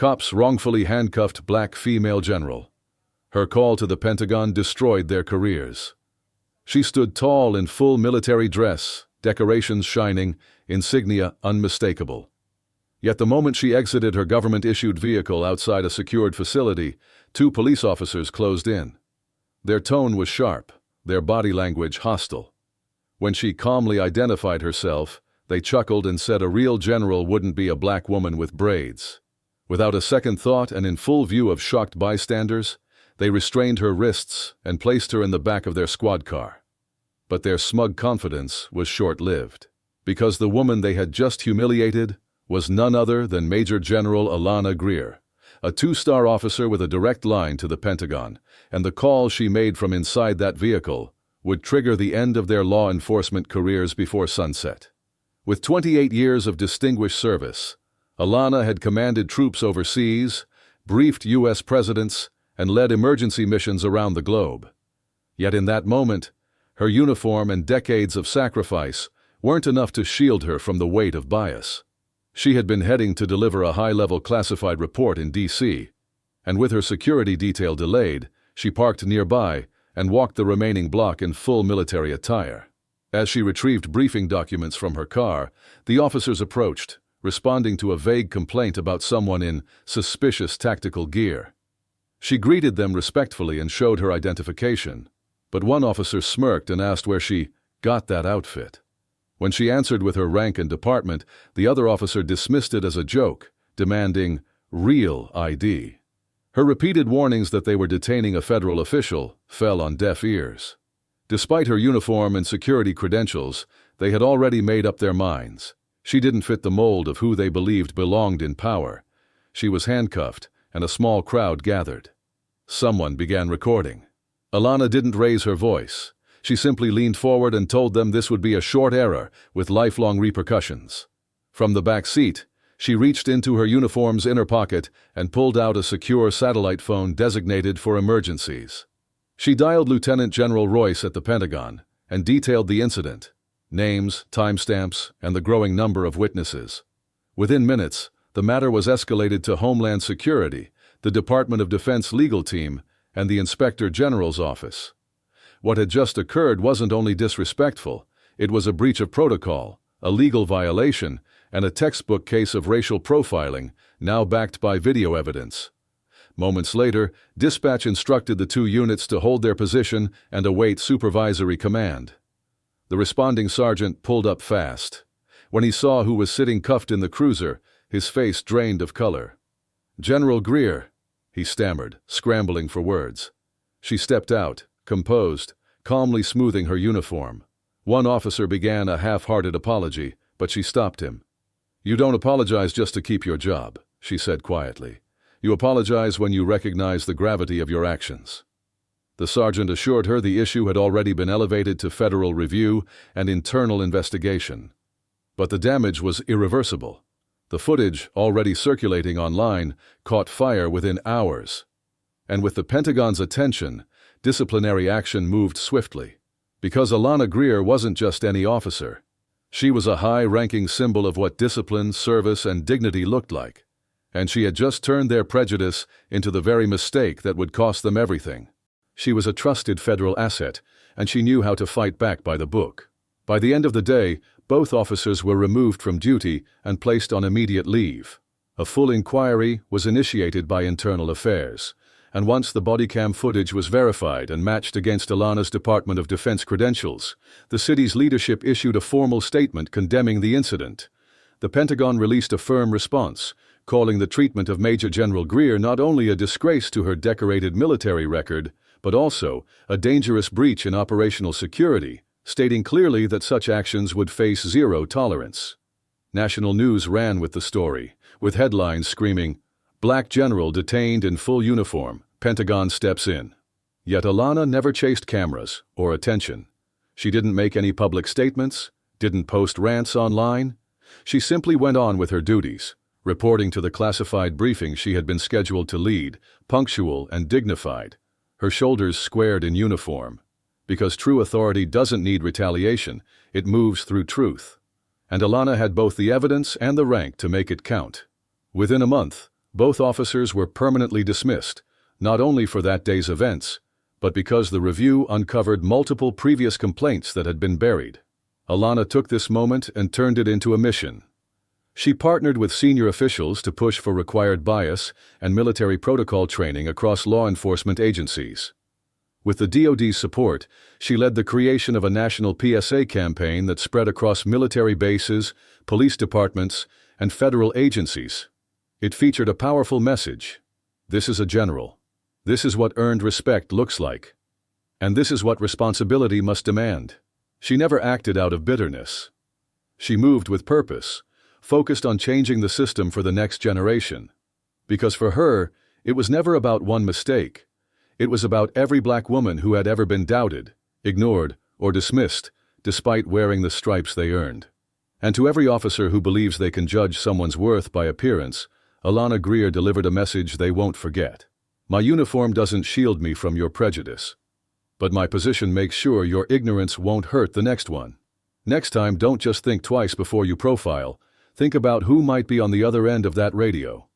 Cops wrongfully handcuffed black female general. Her call to the Pentagon destroyed their careers. She stood tall in full military dress, decorations shining, insignia unmistakable. Yet the moment she exited her government-issued vehicle outside a secured facility, 2 police officers closed in. Their tone was sharp, their body language hostile. When she calmly identified herself, they chuckled and said a real general wouldn't be a black woman with braids. Without a second thought and in full view of shocked bystanders, they restrained her wrists and placed her in the back of their squad car. But their smug confidence was short-lived, because the woman they had just humiliated was none other than Major General Alana Greer, a 2-star officer with a direct line to the Pentagon, and the call she made from inside that vehicle would trigger the end of their law enforcement careers before sunset. With 28 years of distinguished service, Alana had commanded troops overseas, briefed U.S. presidents, and led emergency missions around the globe. Yet in that moment, her uniform and decades of sacrifice weren't enough to shield her from the weight of bias. She had been heading to deliver a high-level classified report in D.C., and with her security detail delayed, she parked nearby and walked the remaining block in full military attire. As she retrieved briefing documents from her car, the officers approached, responding to a vague complaint about someone in suspicious tactical gear. She greeted them respectfully and showed her identification, but one officer smirked and asked where she got that outfit. When she answered with her rank and department, the other officer dismissed it as a joke, demanding real ID. Her repeated warnings that they were detaining a federal official fell on deaf ears. Despite her uniform and security credentials, they had already made up their minds. She didn't fit the mold of who they believed belonged in power. She was handcuffed, and a small crowd gathered. Someone began recording. Alana didn't raise her voice. She simply leaned forward and told them this would be a short error with lifelong repercussions. From the back seat, she reached into her uniform's inner pocket and pulled out a secure satellite phone designated for emergencies. She dialed Lieutenant General Royce at the Pentagon and detailed the incident, names, timestamps, and the growing number of witnesses. Within minutes, the matter was escalated to Homeland Security, the Department of Defense legal team, and the Inspector General's office. What had just occurred wasn't only disrespectful, it was a breach of protocol, a legal violation, and a textbook case of racial profiling, now backed by video evidence. Moments later, dispatch instructed the 2 units to hold their position and await supervisory command. The responding sergeant pulled up fast. When he saw who was sitting cuffed in the cruiser, his face drained of color. "General Greer," he stammered, scrambling for words. She stepped out, composed, calmly smoothing her uniform. One officer began a half-hearted apology, but she stopped him. "You don't apologize just to keep your job," she said quietly. "You apologize when you recognize the gravity of your actions." The sergeant assured her the issue had already been elevated to federal review and internal investigation. But the damage was irreversible. The footage, already circulating online, caught fire within hours. And with the Pentagon's attention, disciplinary action moved swiftly. Because Alana Greer wasn't just any officer. She was a high-ranking symbol of what discipline, service, and dignity looked like. And she had just turned their prejudice into the very mistake that would cost them everything. She was a trusted federal asset, and she knew how to fight back by the book. By the end of the day, both officers were removed from duty and placed on immediate leave. A full inquiry was initiated by Internal Affairs, and once the bodycam footage was verified and matched against Alana's Department of Defense credentials, the city's leadership issued a formal statement condemning the incident. The Pentagon released a firm response, calling the treatment of Major General Greer not only a disgrace to her decorated military record, but also a dangerous breach in operational security, stating clearly that such actions would face zero tolerance. National news ran with the story, with headlines screaming, "Black General detained in full uniform, Pentagon steps in." Yet Alana never chased cameras or attention. She didn't make any public statements, didn't post rants online. She simply went on with her duties, reporting to the classified briefing she had been scheduled to lead, punctual and dignified, her shoulders squared in uniform. Because true authority doesn't need retaliation, it moves through truth. And Alana had both the evidence and the rank to make it count. Within a month, Both officers were permanently dismissed, not only for that day's events, but because the review uncovered multiple previous complaints that had been buried. Alana took this moment and turned it into a mission. She partnered with senior officials to push for required bias and military protocol training across law enforcement agencies. With the DoD's support, she led the creation of a national PSA campaign that spread across military bases, police departments, and federal agencies. It featured a powerful message. This is a general. This is what earned respect looks like. And this is what responsibility must demand. She never acted out of bitterness. She moved with purpose, focused on changing the system for the next generation. Because for her, it was never about one mistake. It was about every black woman who had ever been doubted, ignored, or dismissed, despite wearing the stripes they earned. And to every officer who believes they can judge someone's worth by appearance, Alana Greer delivered a message they won't forget. My uniform doesn't shield me from your prejudice. But my position makes sure your ignorance won't hurt the next one. Next time, don't just think twice before you profile. Think about who might be on the other end of that radio.